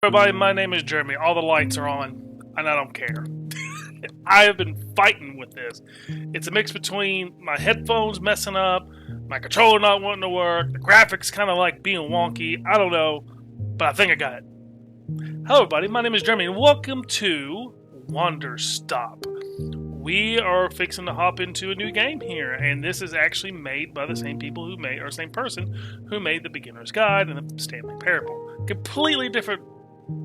Everybody, my name is Jeremy. All the lights are on, and I don't care. I have been fighting with this. It's a mix between my headphones messing up, my controller not wanting to work, the graphics kind of like being wonky. I don't know, but I think I got it. Hello, everybody. My name is Jeremy, and welcome to Wanderstop. We are fixing to hop into a new game here, and this is actually made by the same people who made, or same person who made the Beginner's Guide and the Stanley Parable. Completely different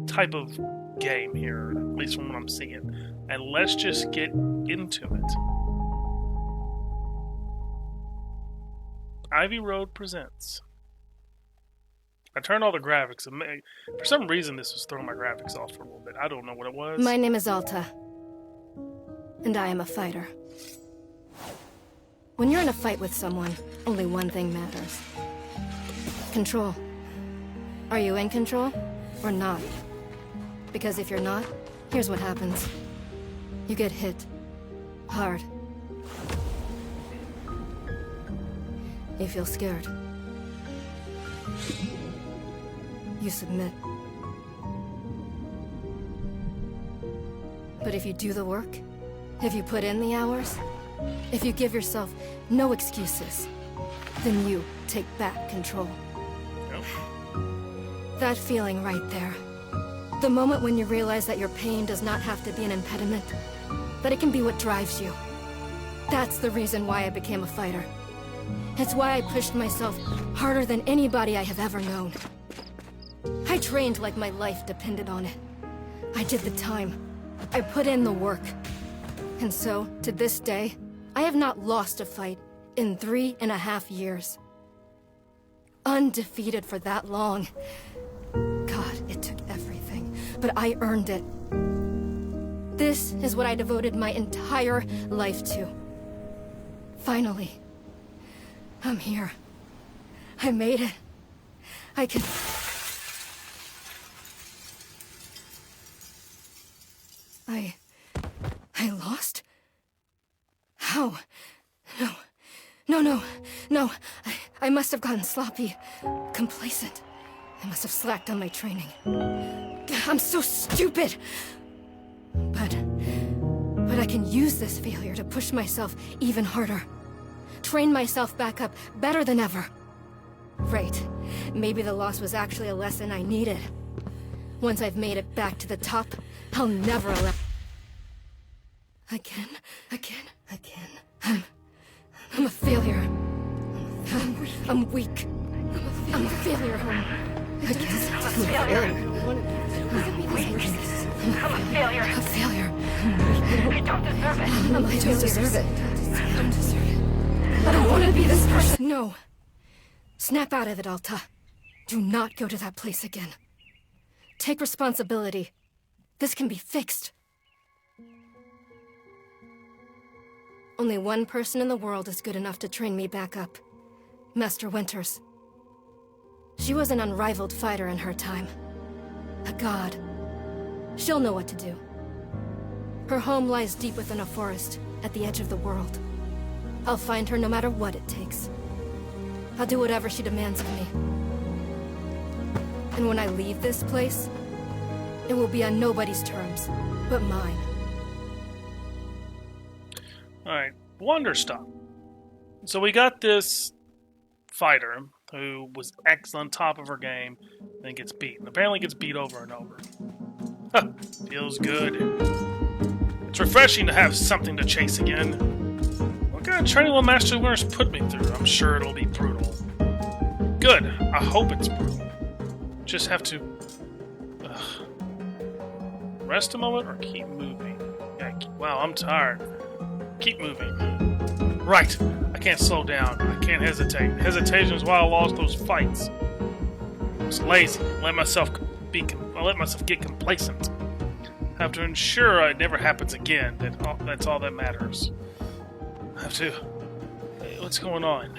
type of game here, at least from what I'm seeing. And let's just get into it. Ivy Road presents. I turned all the graphics. For some reason, this was throwing my graphics off for a little bit. I don't know what it was. My name is Alta, and I am a fighter. When you're in a fight with someone, only one thing matters. Control. Are you in control or not? Because if you're not, here's what happens. You get hit. Hard. You feel scared. You submit. But if you do the work, if you put in the hours, if you give yourself no excuses, then you take back control. Yep. That feeling right there. The moment when you realize that your pain does not have to be an impediment, that it can be what drives you. That's the reason why I became a fighter. It's why I pushed myself harder than anybody I have ever known. I trained like my life depended on it. I did the time. I put in the work. And so, to this day, I have not lost a fight in 3.5 years. Undefeated for that long. God, it took everything, but I earned it. This is what I devoted my entire life to. Finally, I'm here. I made it. I can... I lost? How? No. I must have gotten sloppy. Complacent. I must have slacked on my training. I'm so stupid! But I can use this failure to push myself even harder. Train myself back up better than ever. Right. Maybe the loss was actually a lesson I needed. Once I've made it back to the top, I'll never allow... Again. I'm a failure. I'm weak. I'm a failure. I'm a failure. A failure. You don't deserve it. I don't deserve it. I don't deserve it. I don't want to be this person. No. Snap out of it, Alta. Do not go to that place again. Take responsibility. This can be fixed. Only one person in the world is good enough to train me back up. Master Winters. She was an unrivaled fighter in her time. A god. She'll know what to do. Her home lies deep within a forest, at the edge of the world. I'll find her no matter what it takes. I'll do whatever she demands of me. And when I leave this place, it will be on nobody's terms, but mine. Alright, Wanderstop. So we got this fighter who was excellent, top of her game, then gets beaten. Apparently gets beat over and over. Huh, feels good. It's refreshing to have something to chase again. What kind of training will Master Winters put me through? I'm sure it'll be brutal. Good. I hope it's brutal. Just have to... rest a moment or keep moving? Yeah, wow, I'm tired. Keep moving. Right. I can't slow down. I can't hesitate. Hesitation is why I lost those fights. I was lazy. Let myself get complacent. I have to ensure it never happens again. That's all that matters. I have to... Hey, what's going on?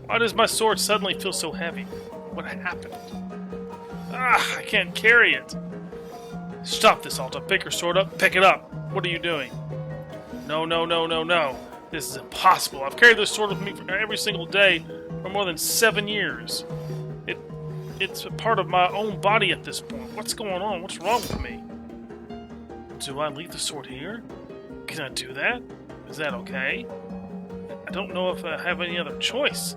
Why does my sword suddenly feel so heavy? What happened? I can't carry it. Stop this, Alta. Pick your sword up. Pick it up. What are you doing? No. This is impossible. I've carried this sword with me for every single day for more than 7 years. it's a part of my own body at this point. What's going on? What's wrong with me? Do I leave the sword here? Can I do that? Is that okay? I don't know if I have any other choice.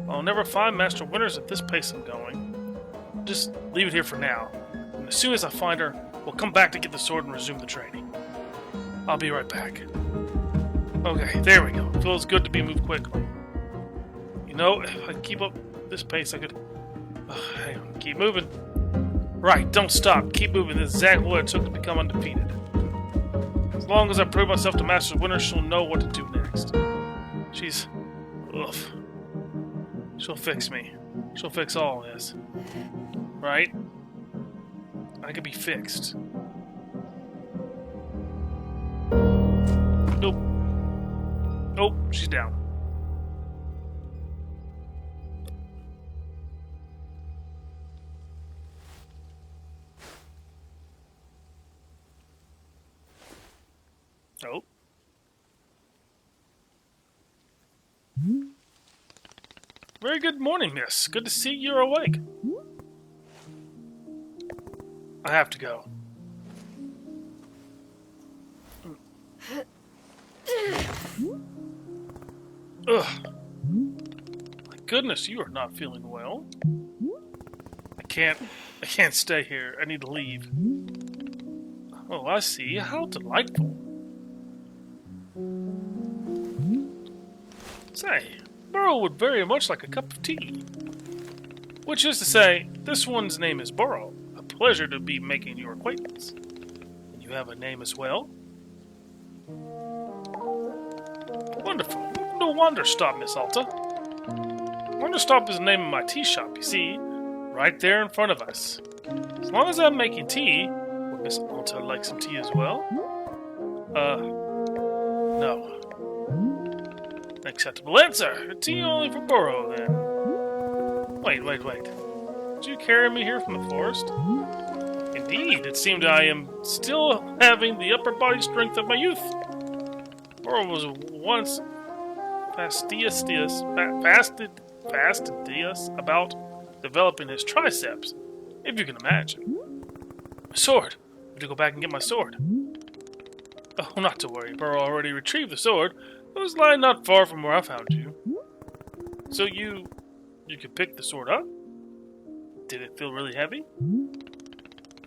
I'll never find Master Winters at this pace I'm going. Just leave it here for now. And as soon as I find her, we'll come back to get the sword and resume the training. I'll be right back. Okay, there we go. Feels good to be moved quickly. You know, if I keep up this pace, I could... hang on, keep moving. Right, don't stop. Keep moving. This is exactly what it took to become undefeated. As long as I prove myself to Master Winter, she'll know what to do next. She's... ugh. She'll fix me. She'll fix all this. Right? I could be fixed. Nope. Nope, she's down. Oh. Very good morning, miss. Good to see you're awake. I have to go. Ugh. My goodness, you are not feeling well. I can't stay here. I need to leave. Oh, I see. How delightful. Say, Burrow would very much like a cup of tea. Which is to say, this one's name is Burrow. A pleasure to be making your acquaintance. And you have a name as well? Wonderful. Welcome to Wanderstop, Miss Alta. Wanderstop is the name of my tea shop, you see. Right there in front of us. As long as I'm making tea, would Miss Alta like some tea as well? No. Acceptable answer. Tea only for Burrow, then. Wait. Did you carry me here from the forest? Indeed, it seemed I am still having the upper body strength of my youth. Burrow was once fastidious about developing his triceps, if you can imagine. My sword. I have to go back and get my sword. Oh, not to worry. Burrow already retrieved the sword. It was lying not far from where I found you. So you could pick the sword up? Did it feel really heavy?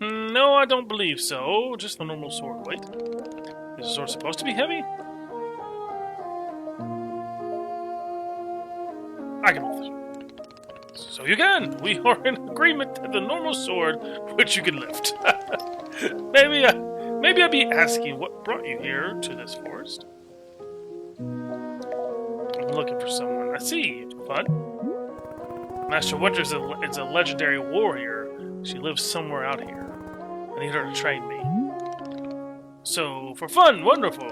No, I don't believe so. Just the normal sword weight. Is the sword supposed to be heavy? I can move this. So you can. We are in agreement that the normal sword, which you can lift. Maybe I'd be asking what brought you here to this forest. I'm looking for someone. I see. Fun. Master Winter is a legendary warrior. She lives somewhere out here. I need her to train me. So, for fun, wonderful.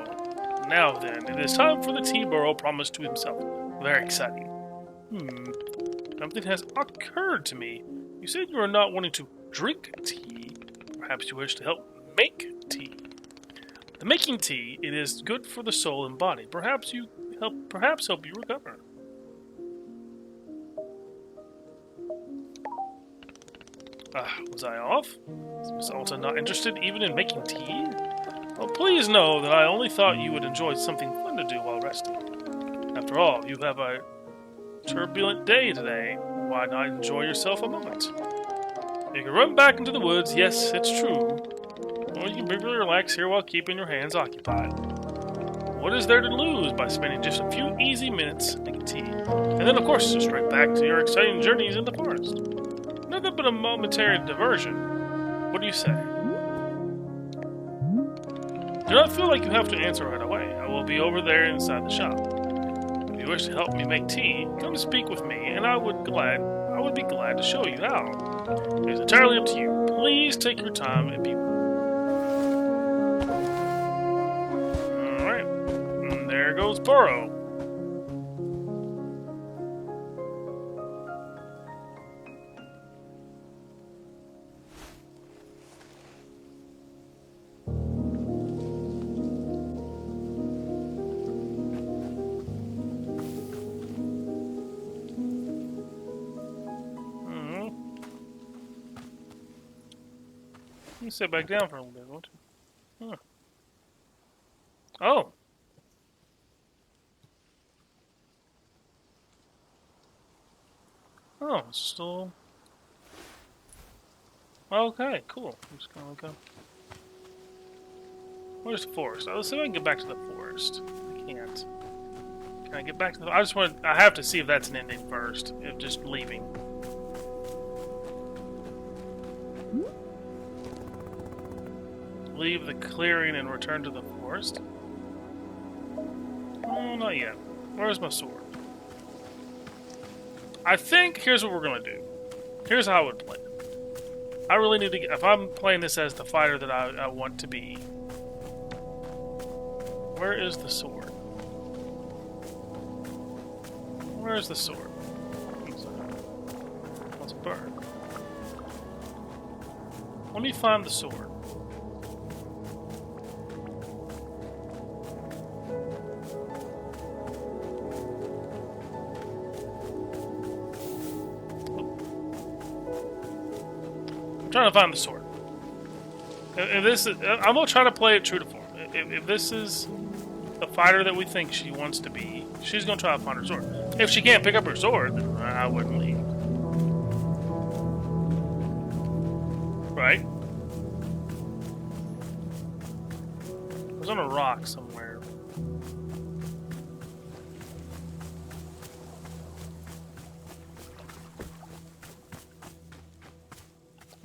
Now then, it is time for the tea Burrow promised to himself. Very exciting. Something has occurred to me. You said you are not wanting to drink tea. Perhaps you wish to help make tea. The making tea, it is good for the soul and body. Perhaps help you recover. Was I off? Is Miss Alta not interested even in making tea? Well, please know that I only thought you would enjoy something fun to do while resting. After all, you have a turbulent day today. Why not enjoy yourself a moment? You can run back into the woods, yes, it's true. Or you can briefly relax here while keeping your hands occupied. What is there to lose by spending just a few easy minutes making tea? And then, of course, straight back to your exciting journeys in the forest. Nothing but a momentary diversion. What do you say? Do not feel like you have to answer right away. I will be over there inside the shop. If you wish to help me make tea, come speak with me, and I would be glad to show you how. It is entirely up to you. Please take your time and be... Alright. And there goes Burrow. Let me sit back down for a little bit, won't you? Huh. Oh! Oh, it's still... Okay, cool. I'm just gonna look up. Where's the forest? Let's see if I can get back to the forest. I can't. Can I get back to the... I have to see if that's an ending first. If just leaving. Leave the clearing and return to the forest? Oh, not yet. Where's my sword? I think here's what we're gonna do. Here's how I would play it. I really need to get... If I'm playing this as the fighter that I want to be... Where is the sword? Where's the sword? Let's burn. Let me find the sword. I'm trying to find the sword. If this is, I'm gonna try to play it true to form. If this is the fighter that we think she wants to be, she's gonna try to find her sword. If she can't pick up her sword, then I wouldn't leave. Right? It was on a rock somewhere.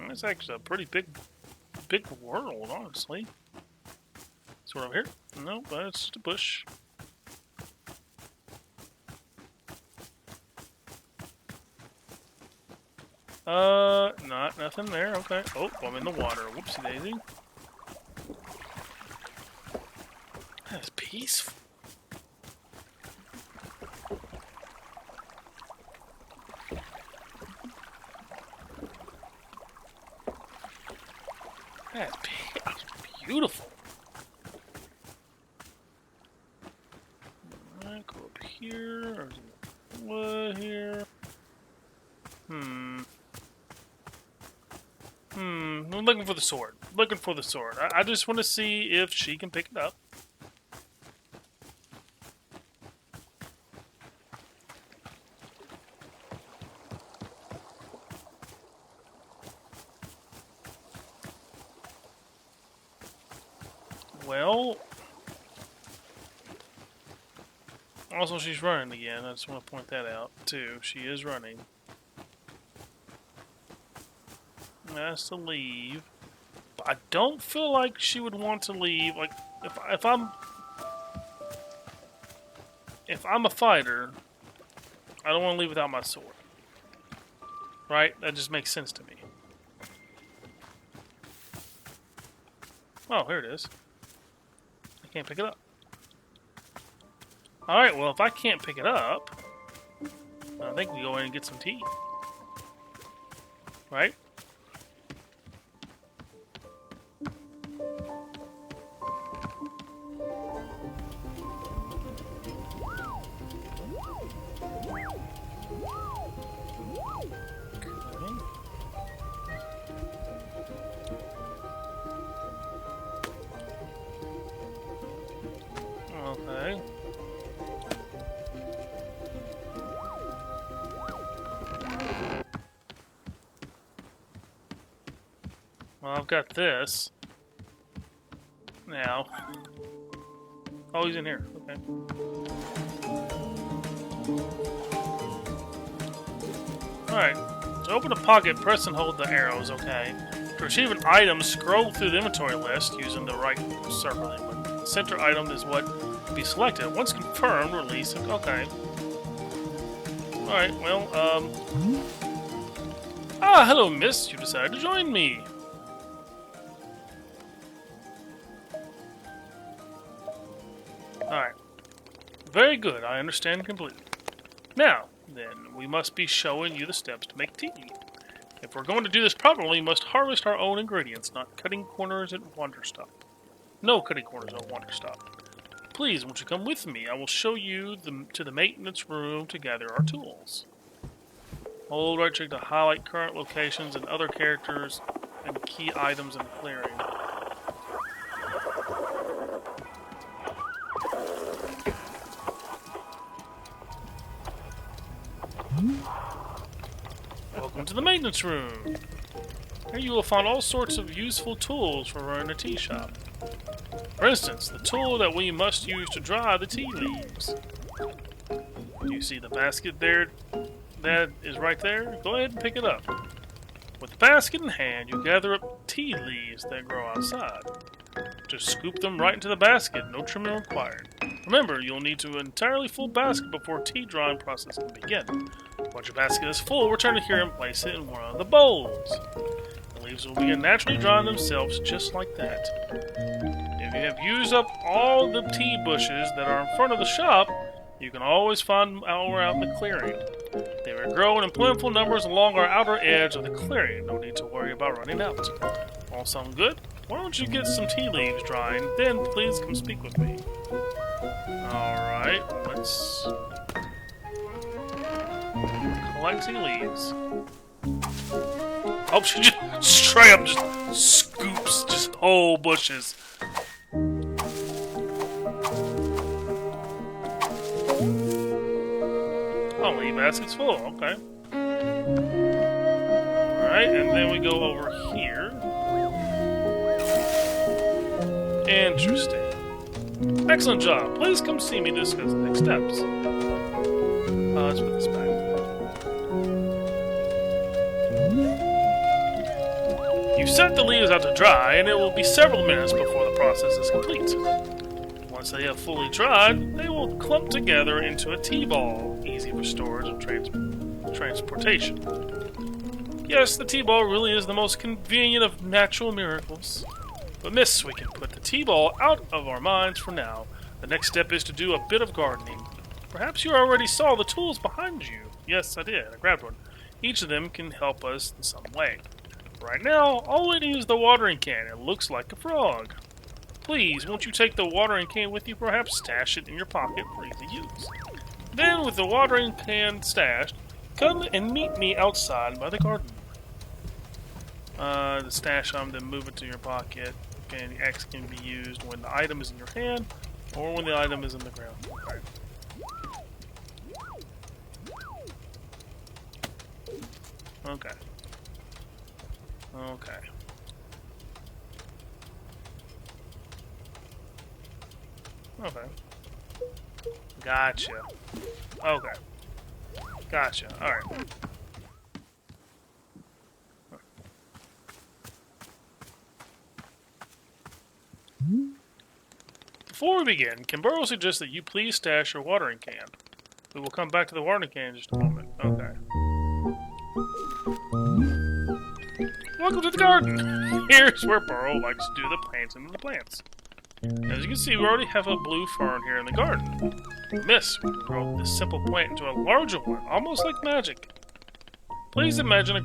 It's actually a pretty big world, honestly. Sword over here? No, but it's just a bush. Nothing there. Okay. Oh, I'm in the water. Whoopsie daisy. That's peaceful. That's beautiful. Alright, go up here. Or wood here. I'm looking for the sword. Looking for the sword. I just want to see if she can pick it up. Well, also she's running again. I just want to point that out too. She is running. Has to leave. But I don't feel like she would want to leave. Like if I'm a fighter, I don't want to leave without my sword. Right? That just makes sense to me. Oh, here it is. I can't pick it up. Alright, well, if I can't pick it up, I think we go in and get some tea. Right? Okay. Well, I've got this. Now. Oh, he's in here. Okay. Alright. To open a pocket, press and hold the arrows, okay. To retrieve an item, scroll through the inventory list using the right circling button. The center item is what be selected. Once confirmed, release it. Okay. Alright, well, Ah, hello, miss. You decided to join me. Alright. Very good. I understand completely. Now, then, we must be showing you the steps to make tea. If we're going to do this properly, we must harvest our own ingredients, not cutting corners at Wanderstop. No cutting corners at Wanderstop. Please, won't you come with me? I will show you to the maintenance room to gather our tools. Hold right click to highlight current locations and other characters. and key items in the clearing. Welcome to the maintenance room. Here you will find all sorts of useful tools for running a tea shop. For instance, the tool that we must use to dry the tea leaves. Do you see the basket there? That is right there. Go ahead and pick it up. With the basket in hand, you gather up tea leaves that grow outside. Just scoop them right into the basket, no trimming required. Remember, you'll need to an entirely full basket before tea drying process can begin. Once your basket is full, return it here and place it in one of the bowls. The leaves will begin naturally drying themselves just like that. If you have used up all the tea bushes that are in front of the shop, you can always find more out in the clearing. They will grow in plentiful numbers along our outer edge of the clearing. No need to worry about running out. All sound good? Why don't you get some tea leaves drying, then please come speak with me. Alright, let's collect tea leaves. Oh, she just straight up just scoops just whole bushes. Oh, leaf basket's full, okay. Alright, and then we go over here. Interesting. Excellent job. Please come see me to discuss the next steps. Let's put this back. You set the leaves out to dry, and it will be several minutes before the process is complete. Once they have fully dried, they will clump together into a tea ball, easy for storage and transportation. Yes, the tea ball really is the most convenient of natural miracles. But miss, we can put the tea ball out of our minds for now. The next step is to do a bit of gardening. Perhaps you already saw the tools behind you. Yes, I did. I grabbed one. Each of them can help us in some way. Right now, all we need is the watering can. It looks like a frog. Please, won't you take the watering can with you? Perhaps stash it in your pocket for easy use. Then, with the watering can stashed, come and meet me outside by the garden. The stash item, then move it to your pocket. And the X can be used when the item is in your hand, or when the item is in the ground. Right. Okay. Okay. Okay. Gotcha. Okay. Gotcha. Alright. Before we begin, Kimburo suggests that you please stash your watering can. We will come back to the watering can in just a moment. Okay. Welcome to the garden! Here's where Burrow likes to do the planting of the plants. As you can see, we already have a blue fern here in the garden. Miss, we can grow this simple plant into a larger one, almost like magic. Please imagine a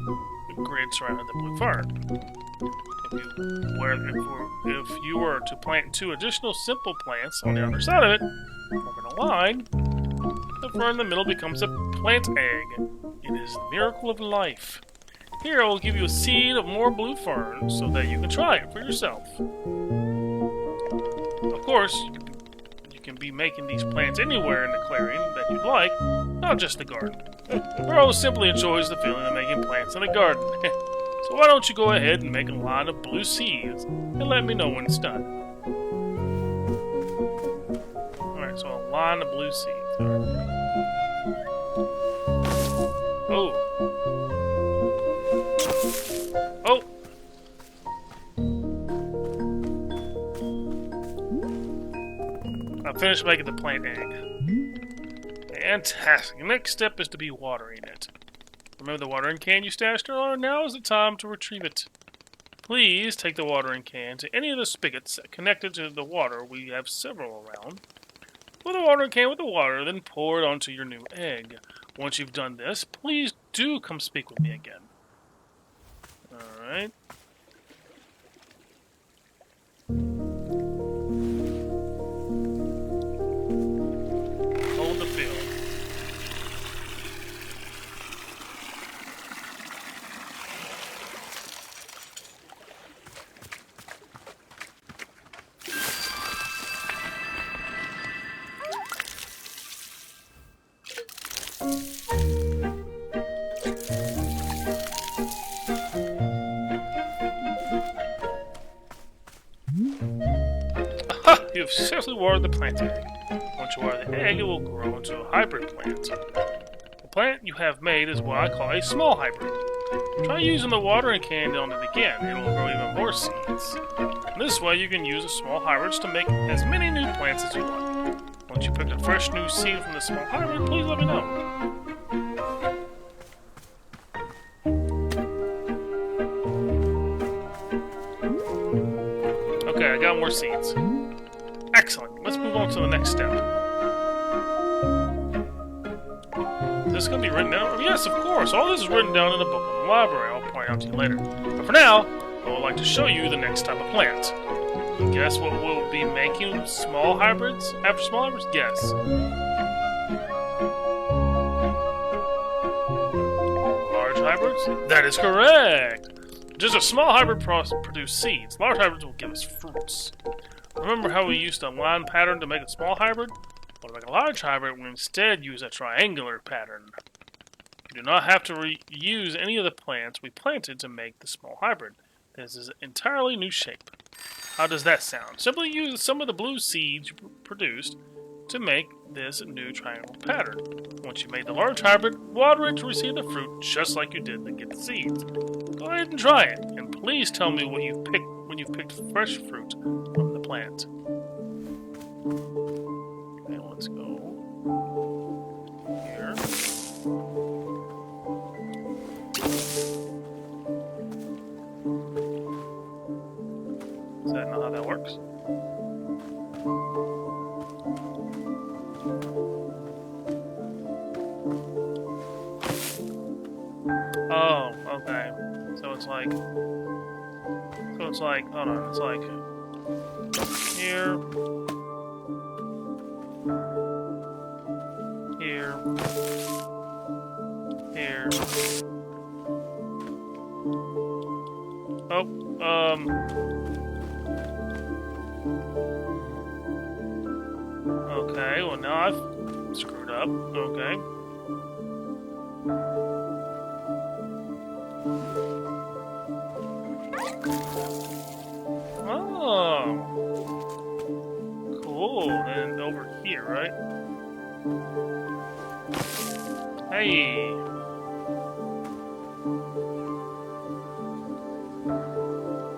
grid surrounding the blue fern. If you were to plant 2 additional simple plants on the other side of it, forming a line, the fern in the middle becomes a plant egg. It is the miracle of life. Here I will give you a seed of more blue fern so that you can try it for yourself. Of course, you can be making these plants anywhere in the clearing that you'd like, not just the garden. Burrow simply enjoys the feeling of making plants in the garden. So why don't you go ahead and make a line of blue seeds and let me know when it's done. Alright, so a line of blue seeds. Right. Oh. Oh! I finished making the plant egg. Fantastic. The next step is to be watering it. Remember the watering can you stashed earlier? Now is the time to retrieve it. Please take the watering can to any of the spigots connected to the water. We have several around. Fill the watering can with the water, then pour it onto your new egg. Once you've done this, please do come speak with me again. Alright. Hold the fill. You have successfully watered the plant egg. Once you water the egg, it will grow into a hybrid plant. The plant you have made is what I call a small hybrid. Try using the watering can on it again. It will grow even more seeds. This way, you can use the small hybrids to make as many new plants as you like. Once you pick a fresh new seed from the small hybrid, please let me know. Okay, I got more seeds. Excellent. Let's move on to the next step. Is this going to be written down? Yes, of course. All this is written down in a book in the library. I'll point out to you later. But for now, I would like to show you the next type of plant. Guess what we'll be making small hybrids? After small hybrids? Guess. Large hybrids? That is correct! Just a small hybrid produce seeds. Large hybrids will give us fruits. Remember how we used a line pattern to make a small hybrid? Well, to make a large hybrid, we instead use a triangular pattern. You do not have to reuse any of the plants we planted to make the small hybrid. This is an entirely new shape. How does that sound? Simply use some of the blue seeds you produced to make this new triangle pattern. Once you made the large hybrid, water it to receive the fruit just like you did to get the seeds. Go ahead and try it, and please tell me what you've picked when you've picked fresh fruit from the plant. Okay, let's go here. Is that not how that works? Oh, okay. So it's like, hold on, it's like here, here, here. Oh, okay, well now I've screwed up. Okay. Oh. Cool. And over here, right? Hey.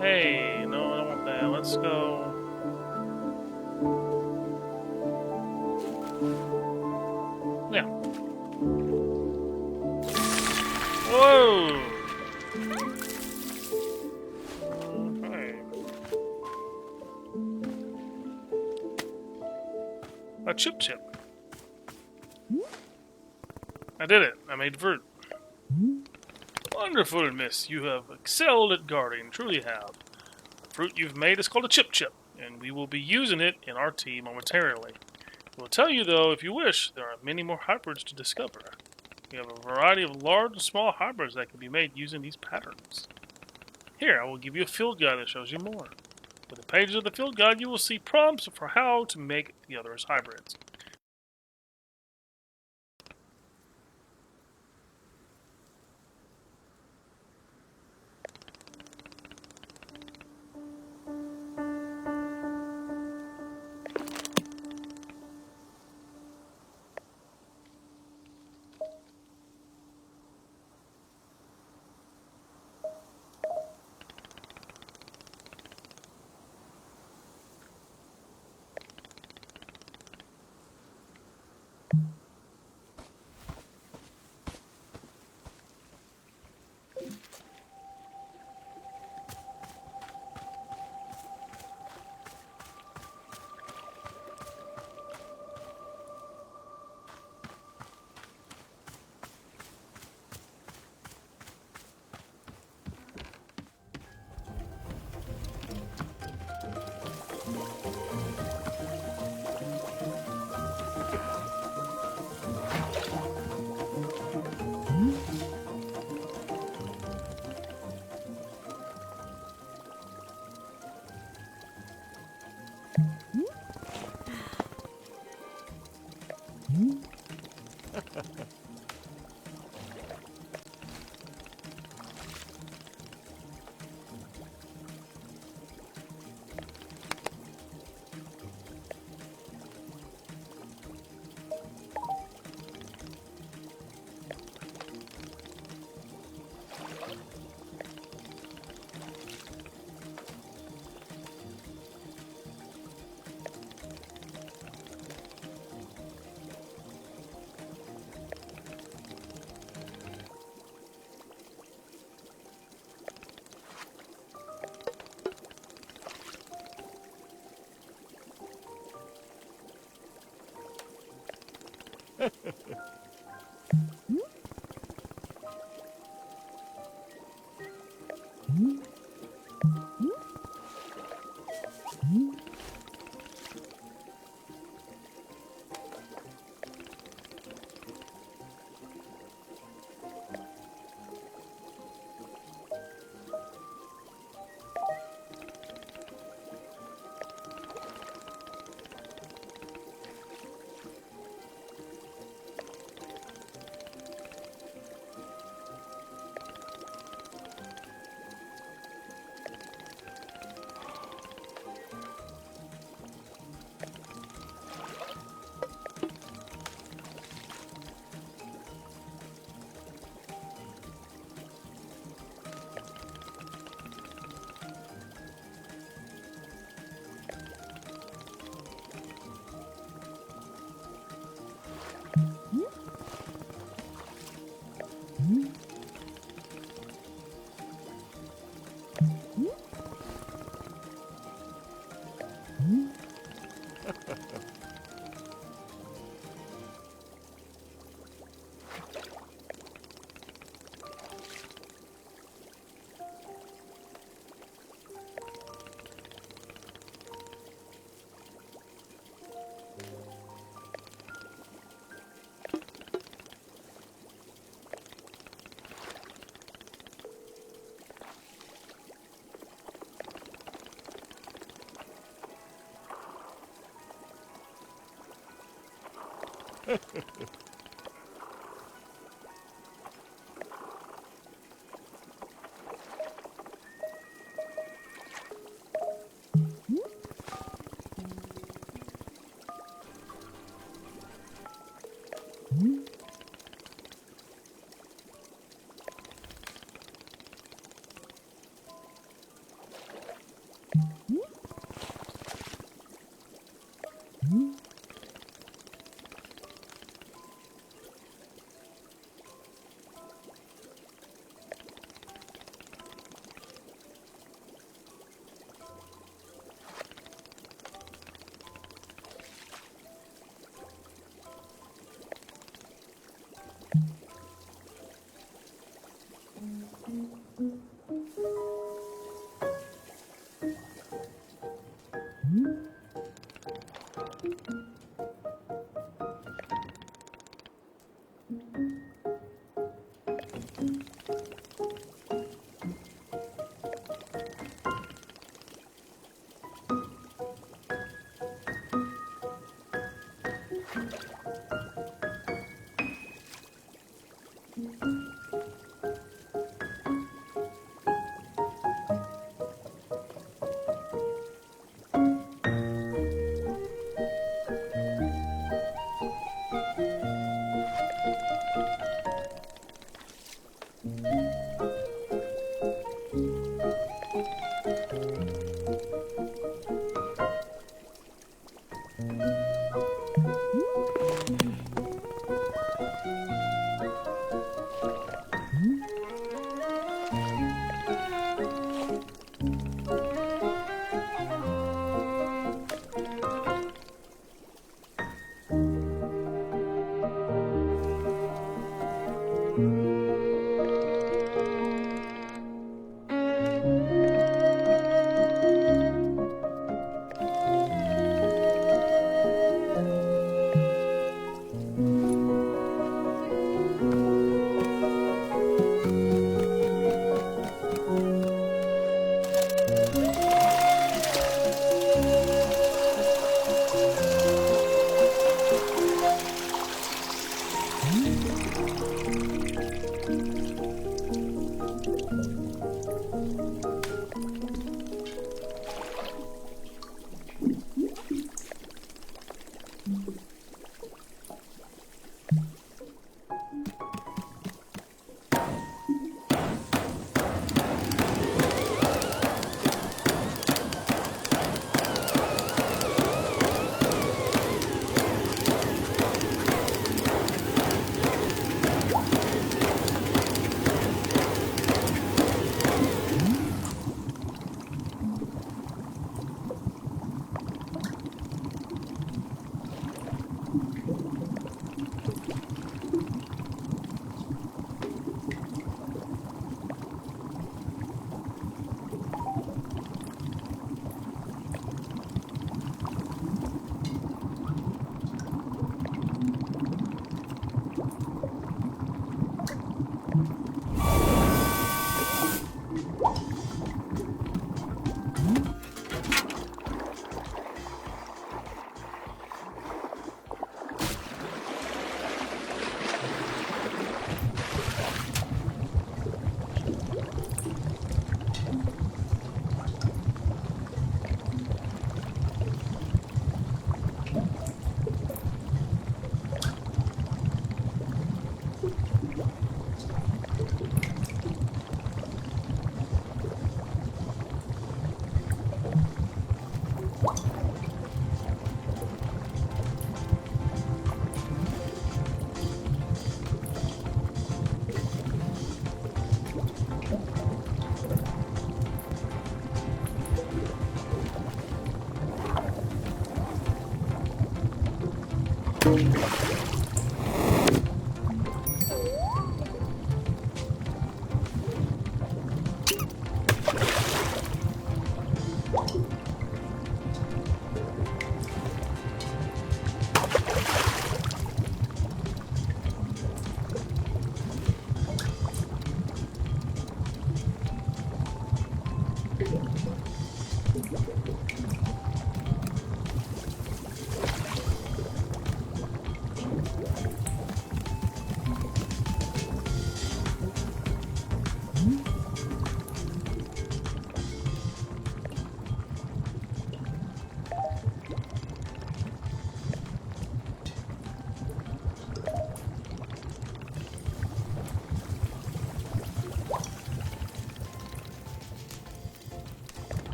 Hey, no, I don't want that. Let's go. Yeah. Whoa! Okay. A chip. I did it. I made fruit. Wonderful, miss. You have excelled at guarding. Truly have. The fruit you've made is called a chip, and we will be using it in our tea momentarily. We'll tell you, though, if you wish, there are many more hybrids to discover. We have a variety of large and small hybrids that can be made using these patterns. Here, I will give you a field guide that shows you more. With the pages of the field guide, you will see prompts for how to make the others hybrids.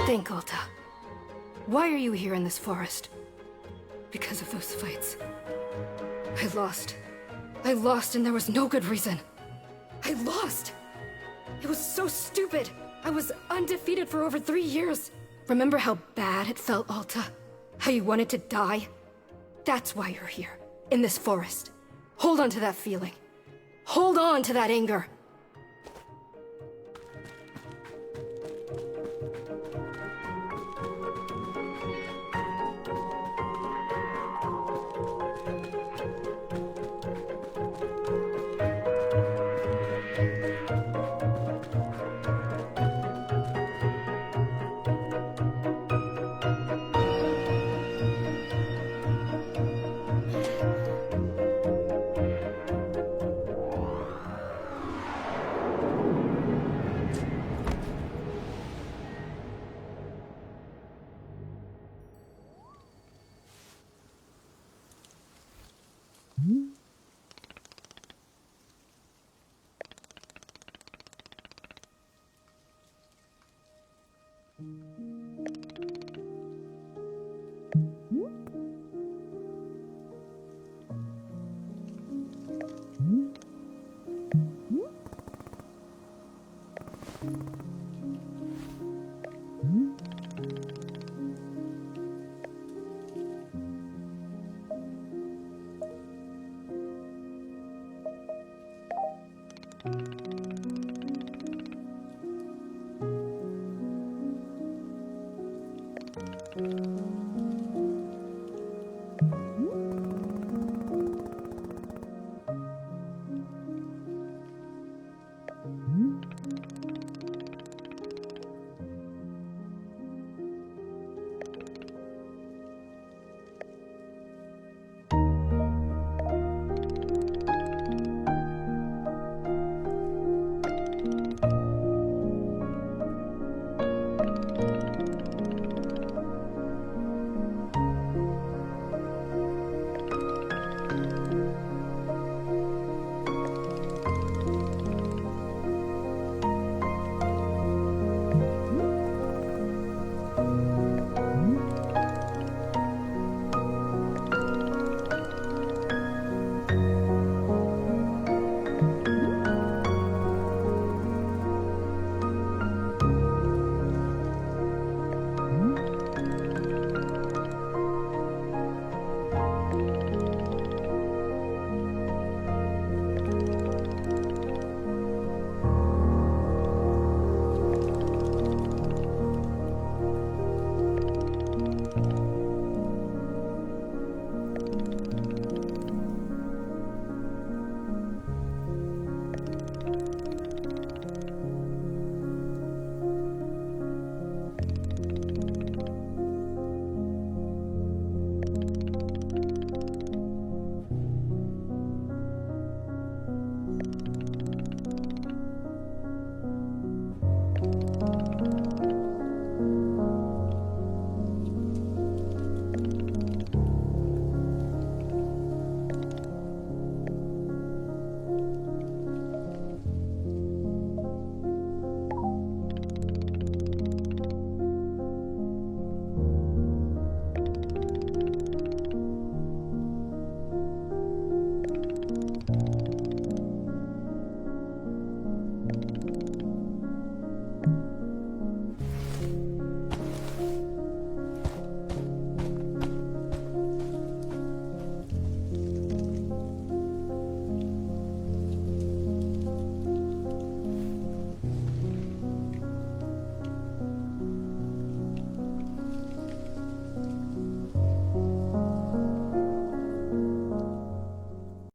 Think, Alta. Why are you here in this forest? Because of those fights. I lost. I lost and there was no good reason. I lost! It was so stupid! I was undefeated for over 3 years. Remember how bad it felt, Alta? How you wanted to die? That's why you're here, in this forest. Hold on to that feeling. Hold on to that anger.